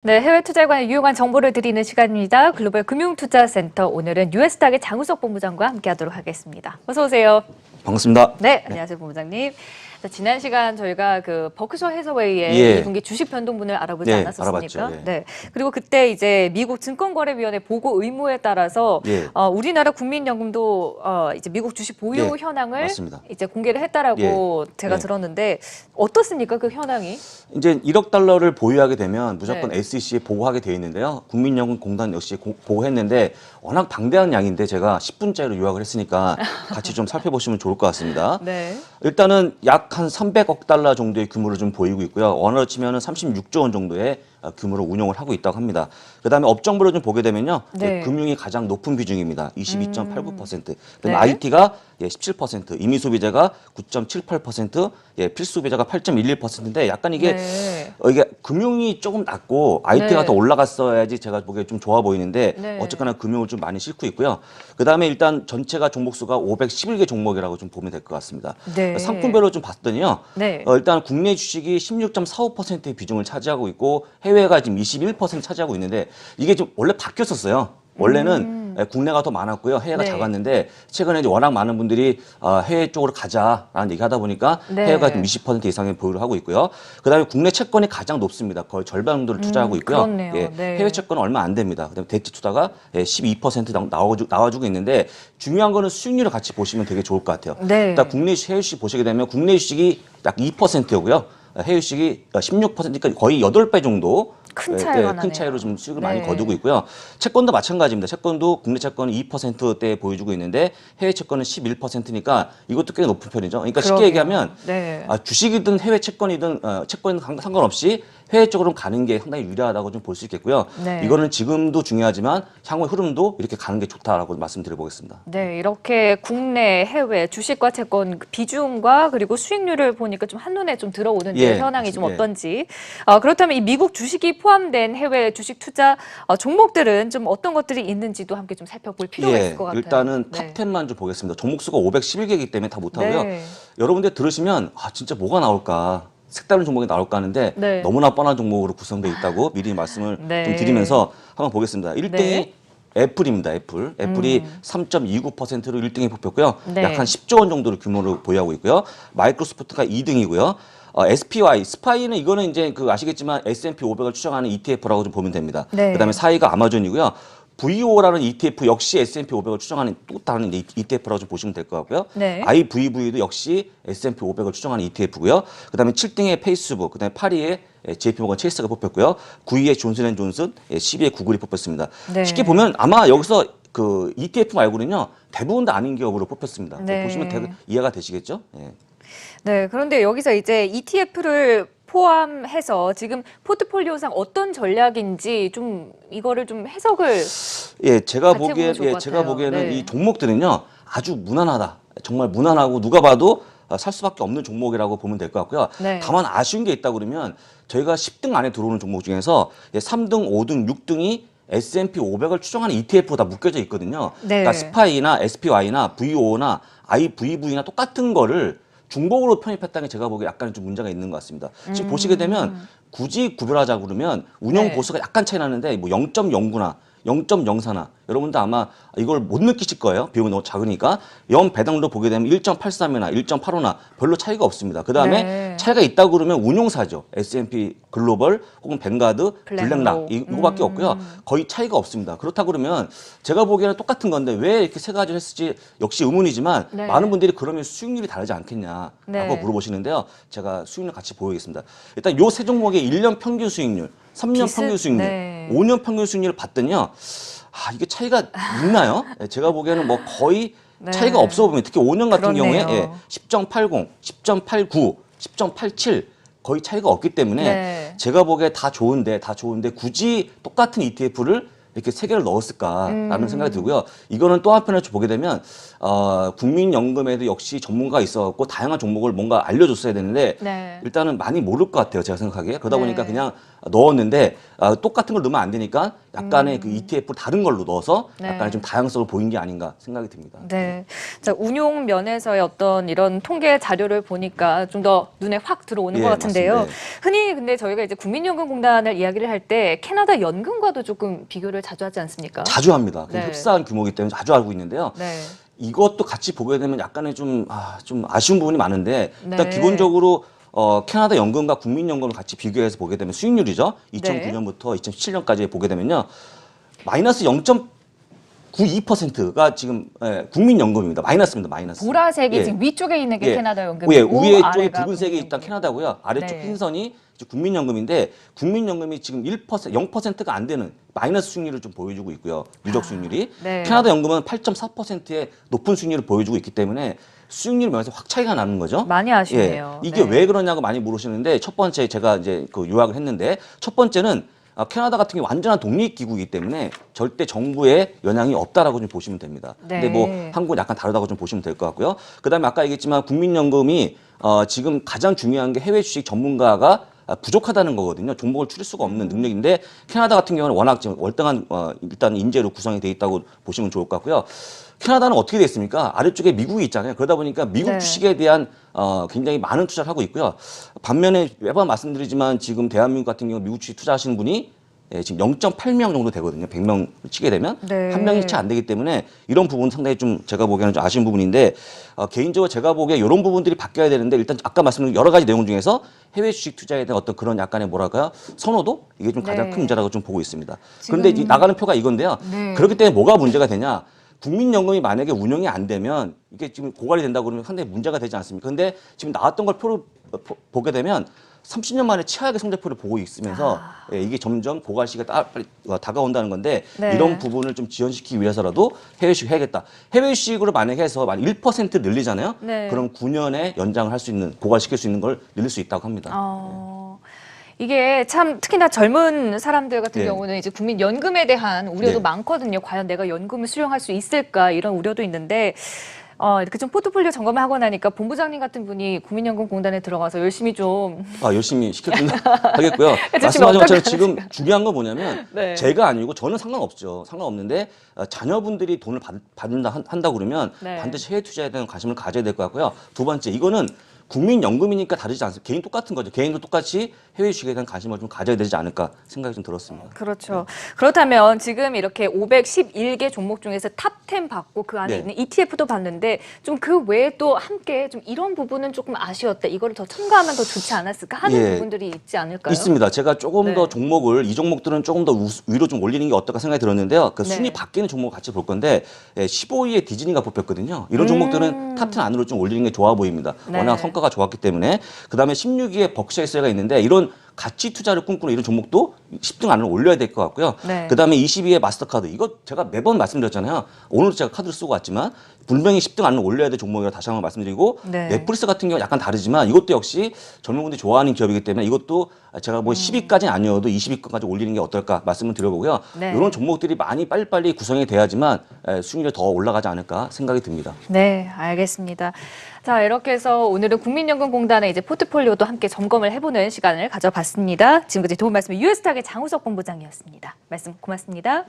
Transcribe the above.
네, 해외 투자에 관한 유용한 정보를 드리는 시간입니다. 글로벌 금융투자센터 오늘은 유에스닥의 장우석 본부장과 함께하도록 하겠습니다. 어서 오세요. 반갑습니다. 네, 안녕하세요, 본부장님. 자, 지난 시간 저희가 그 버크셔 해서웨이의 2분기 주식 변동분을 알아보지 않았었습니까? 알아봤죠. 네. 그리고 그때 이제 미국 증권거래위원회 보고 의무에 따라서 우리나라 국민연금도 이제 미국 주식 보유 현황을 맞습니다. 이제 공개를 했다라고 제가 들었는데 어떻습니까? 그 현황이? 이제 1억 달러를 보유하게 되면 무조건 SEC에 보고하게 되어 있는데요. 국민연금공단 역시 보고했는데 워낙 방대한 양인데 제가 10분짜리로 요약을 했으니까 같이 좀 살펴보시면 좋을 것 같습니다. 일단은 약 한 300억 달러 정도의 규모를 좀 보이고 있고요. 원화로 치면은 36조 원 정도의 규모로 운용을 하고 있다고 합니다. 그다음에 업종별로 좀 보게 되면요. 금융이 가장 높은 비중입니다. 22.89%. 그다음에 IT가 17%, 임의소비자가 9.78%, 필수소비자가 8.11%인데 약간 이게 이게 금융이 조금 낮고 IT가 더 올라갔어야지 제가 보기에 좀 좋아 보이는데 어쨌거나 금융을 좀 많이 싣고 있고요. 그다음에 일단 전체가 종목수가 511개 종목이라고 좀 보면 될 것 같습니다. 상품별로 좀 봤더니요. 일단 국내 주식이 16.45%의 비중을 차지하고 있고 해외가 지금 21% 차지하고 있는데 이게 좀 원래 바뀌었었어요. 원래는 국내가 더 많았고요. 해외가 작았는데 최근에 이제 워낙 많은 분들이 해외 쪽으로 가자라는 얘기 하다 보니까 해외가 지금 20% 이상의 보유를 하고 있고요. 그다음에 국내 채권이 가장 높습니다. 거의 절반 정도를 투자하고 있고요. 해외 채권은 얼마 안 됩니다. 그다음에 대체 투자가 12% 나와주고 있는데 중요한 거는 수익률을 같이 보시면 되게 좋을 것 같아요. 일단 국내 주식, 해외 주식 보시게 되면 국내 주식이 약 2%고요. 해외 주식이 16%니까 거의 8배 정도 큰 차이가 큰 차이로 좀 수익을 많이 거두고 있고요. 채권도 마찬가지입니다. 채권도 국내 채권은 2%대 보여주고 있는데 해외 채권은 11%니까 이것도 꽤 높은 편이죠. 그러니까 쉽게 얘기하면 주식이든 해외 채권이든 채권은 상관없이 해외 쪽으로 가는 게 상당히 유리하다고 좀 볼 수 있겠고요. 이거는 지금도 중요하지만 향후의 흐름도 이렇게 가는 게 좋다라고 말씀드려보겠습니다. 네, 이렇게 국내, 해외 주식과 채권 비중과 그리고 수익률을 보니까 좀 한눈에 좀 들어오는 현황이 좀 어떤지. 그렇다면 이 미국 주식이 포함된 해외 주식 투자 종목들은 좀 어떤 것들이 있는지도 함께 좀 살펴볼 필요가 있을 것 같아요. 일단은 탑 10만 좀 보겠습니다. 종목수가 511개이기 때문에 다 못하고요. 여러분들 들으시면 진짜 뭐가 나올까? 색다른 종목이 나올까 하는데 너무나 뻔한 종목으로 구성되어 있다고 미리 말씀을 좀 드리면서 한번 보겠습니다. 1등이 애플입니다. 애플이 3.29%로 1등에 뽑혔고요. 약 한 10조 원 정도의 규모를 보유하고 있고요. 마이크로소프트가 2등이고요. SPY, 스파이는 이거는 이제 아시겠지만 S&P 500을 추정하는 ETF라고 좀 보면 됩니다. 그다음에 4위가 아마존이고요. VO라는 ETF 역시 S&P 500을 추정하는 또 다른 ETF라고 좀 보시면 될 것 같고요. IVV도 역시 S&P 500을 추정하는 ETF고요. 그다음에 7등에 페이스북, 그다음에 8위에 JP모건 체이스가 뽑혔고요. 9위에 존슨앤존슨, 10위에 구글이 뽑혔습니다. 쉽게 보면 아마 여기서 그 ETF 말고는요 대부분 다 아닌 기업으로 뽑혔습니다. 보시면 이해가 되시겠죠? 네, 그런데 여기서 이제 ETF를 포함해서 지금 포트폴리오상 어떤 전략인지 좀 이거를 좀 해석을 제가 보기에는 이 종목들은요 아주 무난하다. 정말 무난하고 누가 봐도 살 수밖에 없는 종목이라고 보면 될 것 같고요. 다만 아쉬운 게 있다 그러면 저희가 10등 안에 들어오는 종목 중에서 3등, 5등, 6등이 S&P 500을 추정하는 ETF가 다 묶여져 있거든요. 그러니까 스파이나 SPY나 VO나 IVV나 똑같은 거를 중복으로 편입했다는 게 제가 보기에 약간 좀 문제가 있는 것 같습니다. 지금 보시게 되면 굳이 구별하자 그러면 운영 보수가 약간 차이 나는데 뭐 0.09나 0.04나 여러분도 아마 이걸 못 느끼실 거예요. 비용이 너무 작으니까. 연 배당도 보게 되면 1.83이나 1.85나 별로 차이가 없습니다. 그다음에 차이가 있다고 그러면 운용사죠. S&P 글로벌 혹은 뱅가드, 블랙락 이거밖에 없고요. 거의 차이가 없습니다. 그렇다고 그러면 제가 보기에는 똑같은 건데 왜 이렇게 세 가지를 했을지 역시 의문이지만 많은 분들이 그러면 수익률이 다르지 않겠냐라고 물어보시는데요. 제가 수익률 같이 보여드리겠습니다. 일단 요 세 종목의 1년 평균 수익률, 3년 평균 수익률, 5년 평균 수익률을 봤더니요. 이게 차이가 있나요? 제가 보기에는 뭐 거의 차이가 없어 보면 특히 5년 같은 경우에 10.80, 10.89, 10.87 거의 차이가 없기 때문에 제가 보기에 다 좋은데 굳이 똑같은 ETF를 이렇게 세 개를 넣었을까라는 생각이 들고요. 이거는 또 한편으로 보게 되면 국민연금에도 역시 전문가가 있어갖고 다양한 종목을 뭔가 알려줬어야 되는데 일단은 많이 모를 것 같아요. 제가 생각하기에. 그러다 보니까 그냥 넣었는데 똑같은 걸 넣으면 안 되니까 약간의 그 ETF 다른 걸로 넣어서 약간의 좀 다양성을 보인 게 아닌가 생각이 듭니다. 네. 자, 운용 면에서의 어떤 이런 통계 자료를 보니까 좀 더 눈에 확 들어오는 것 같은데요. 맞습니다. 흔히 근데 저희가 이제 국민연금공단을 이야기를 할 때 캐나다 연금과도 조금 비교를 자주 하지 않습니까? 자주 합니다. 흡사한 규모이기 때문에 자주 알고 있는데요. 네. 이것도 같이 보게 되면 약간의 좀 아쉬운 부분이 많은데 일단 네. 기본적으로 캐나다 연금과 국민연금을 같이 비교해서 보게 되면 수익률이죠. 2009년부터 2017년까지 보게 되면요. 마이너스 0.92%가 지금 국민연금입니다. 마이너스입니다. 마이너스. 보라색이 지금 위쪽에 있는 게 캐나다 연금이고 위에 쪽에 아래가 붉은색이 일단 캐나다고요. 아래쪽 흰선이 국민연금인데 국민연금이 지금 0%가 안 되는 마이너스 수익률을 좀 보여주고 있고요. 누적 수익률이. 캐나다 연금은 8.4%의 높은 수익률을 보여주고 있기 때문에 수익률 면에서 확 차이가 나는 거죠. 많이 아쉽네요. 이게 왜 그러냐고 많이 물으시는데 첫 번째 제가 이제 그 요약을 했는데 첫 번째는 캐나다 같은 경우 완전한 독립기구이기 때문에 절대 정부의 영향이 없다라고 좀 보시면 됩니다. 근데 뭐 한국은 약간 다르다고 좀 보시면 될 것 같고요. 그다음에 아까 얘기했지만 국민연금이 지금 가장 중요한 게 해외 주식 전문가가 부족하다는 거거든요. 종목을 추릴 수가 없는 능력인데 캐나다 같은 경우는 워낙 지금 월등한 일단 인재로 구성이 돼 있다고 보시면 좋을 것 같고요. 캐나다는 어떻게 돼 있습니까? 아래쪽에 미국이 있잖아요. 그러다 보니까 미국 주식에 대한 굉장히 많은 투자를 하고 있고요. 반면에 매번 말씀드리지만 지금 대한민국 같은 경우 미국 주식 투자하시는 분이 지금 0.8명 정도 되거든요. 100명 치게 되면 한 명이 채 안 되기 때문에 이런 부분 상당히 좀 제가 보기에는 좀 아쉬운 부분인데 개인적으로 제가 보기에 이런 부분들이 바뀌어야 되는데 일단 아까 말씀드린 여러 가지 내용 중에서 해외 주식 투자에 대한 어떤 그런 약간의 뭐랄까요 선호도 이게 좀 가장 큰 문제라고 좀 보고 있습니다. 그런데 나가는 표가 이건데요. 그렇기 때문에 뭐가 문제가 되냐? 국민연금이 만약에 운영이 안 되면 이게 지금 고갈이 된다고 그러면 상당히 문제가 되지 않습니까? 근데 지금 나왔던 걸 표를 보게 되면 30년 만에 최악의 성적표를 보고 있으면서 이게 점점 고갈 시기가 빨리 다가온다는 건데 이런 부분을 좀 지연시키기 위해서라도 해외 주식 해야겠다. 해외 주식으로 만약에 해서 만약 1% 늘리잖아요. 그럼 9년에 연장을 할 수 있는 고갈시킬 수 있는 걸 늘릴 수 있다고 합니다. 이게 참 특히나 젊은 사람들 같은 경우는 이제 국민연금에 대한 우려도 많거든요. 과연 내가 연금을 수령할 수 있을까 이런 우려도 있는데 이렇게 좀 포트폴리오 점검을 하고 나니까 본부장님 같은 분이 국민연금공단에 들어가서 열심히 좀 열심히 시켜준다 하겠고요. 말씀하신 것처럼 지금 중요한 건 뭐냐면 제가 아니고 저는 상관없죠. 상관없는데 자녀분들이 돈을 한다고 그러면 반드시 해외 투자에 대한 관심을 가져야 될 것 같고요. 두 번째 이거는 국민연금이니까 다르지 않습니다. 개인 똑같은 거죠. 개인도 똑같이 해외 주식에 대한 관심을 좀 가져야 되지 않을까 생각이 좀 들었습니다. 그렇죠. 그렇다면 지금 이렇게 511개 종목 중에서 탑10 받고 그 안에 있는 ETF도 봤는데 좀 그 외에 또 함께 좀 이런 부분은 조금 아쉬웠다. 이거를 더 첨가하면 더 좋지 않았을까 하는 부분들이 있지 않을까요? 있습니다. 제가 조금 더 종목을 이 종목들은 조금 더 위로 좀 올리는 게 어떨까 생각이 들었는데요. 그 순위 바뀌는 종목을 같이 볼 건데 15위에 디즈니가 뽑혔거든요. 이런 종목들은 탑10 안으로 좀 올리는 게 좋아 보입니다. 워낙 성과가 좋았기 때문에. 그다음에 16위에 벅샤이스가 있는데 이런 가치 투자를 꿈꾸는 이런 종목도 10등 안으로 올려야 될 것 같고요. 그다음에 22위에 마스터카드. 이거 제가 매번 말씀드렸잖아요. 오늘도 제가 카드를 쓰고 왔지만 분명히 10등 안으로 올려야 될 종목이라 다시 한번 말씀드리고 넷플릭스 같은 경우 약간 다르지만 이것도 역시 젊은 분들이 좋아하는 기업이기 때문에 이것도 제가 뭐 10위까지는 아니어도 20위까지 올리는 게 어떨까 말씀을 드려보고요. 이런 종목들이 많이 빨리빨리 구성이 돼야지만 수익률이 더 올라가지 않을까 생각이 듭니다. 네, 알겠습니다. 자, 이렇게 해서 오늘은 국민연금공단의 이제 포트폴리오도 함께 점검을 해보는 시간을 가져봤습니다. 지금까지 도움 말씀은 유에스탁의 장우석 본부장이었습니다. 말씀 고맙습니다.